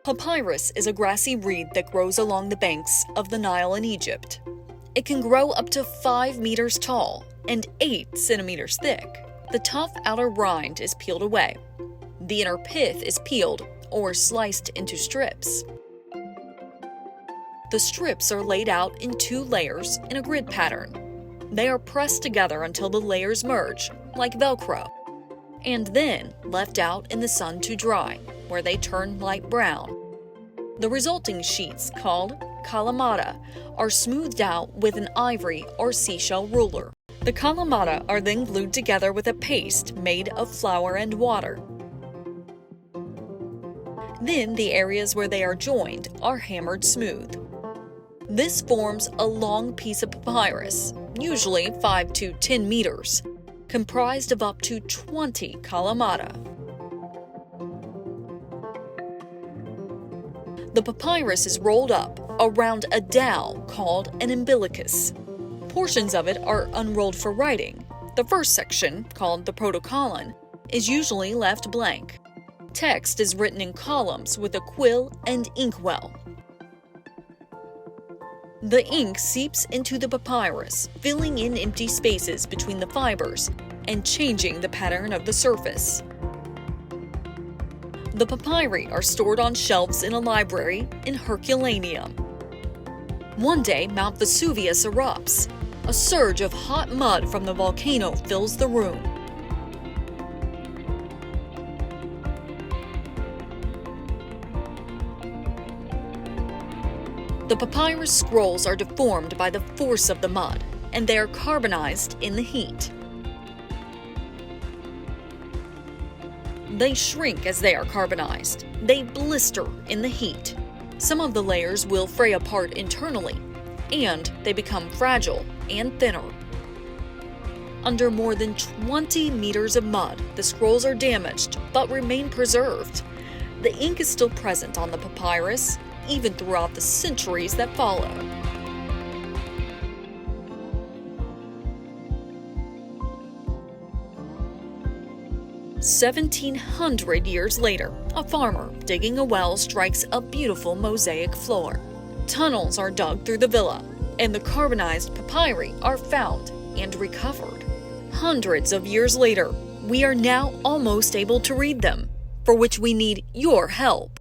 Papyrus is a grassy reed that grows along the banks of the Nile in Egypt. It can grow up to 5 meters tall and 8 centimeters thick. The tough outer rind is peeled away. The inner pith is peeled or sliced into strips. The strips are laid out in 2 layers in a grid pattern. They are pressed together until the layers merge, like Velcro, and then left out in the sun to dry, where they turn light brown. The resulting sheets, called kalamata, are smoothed out with an ivory or seashell ruler. The kalamata are then glued together with a paste made of flour and water. Then the areas where they are joined are hammered smooth. This forms a long piece of papyrus, usually 5 to 10 meters, comprised of up to 20 kalamata. The papyrus is rolled up around a dowel called an umbilicus. Portions of it are unrolled for writing. The first section, called the protocolon, is usually left blank. Text is written in columns with a quill and inkwell. The ink seeps into the papyrus, filling in empty spaces between the fibers and changing the pattern of the surface. The papyri are stored on shelves in a library in Herculaneum. One day, Mount Vesuvius erupts. A surge of hot mud from the volcano fills the room. The papyrus scrolls are deformed by the force of the mud, and they are carbonized in the heat. They shrink as they are carbonized. They blister in the heat. Some of the layers will fray apart internally, and they become fragile and thinner. Under more than 20 meters of mud, the scrolls are damaged but remain preserved. The ink is still present on the papyrus, even throughout the centuries that follow. 1,700 years later, a farmer digging a well strikes a beautiful mosaic floor. Tunnels are dug through the villa, and the carbonized papyri are found and recovered. Hundreds of years later, we are now almost able to read them, for which we need your help.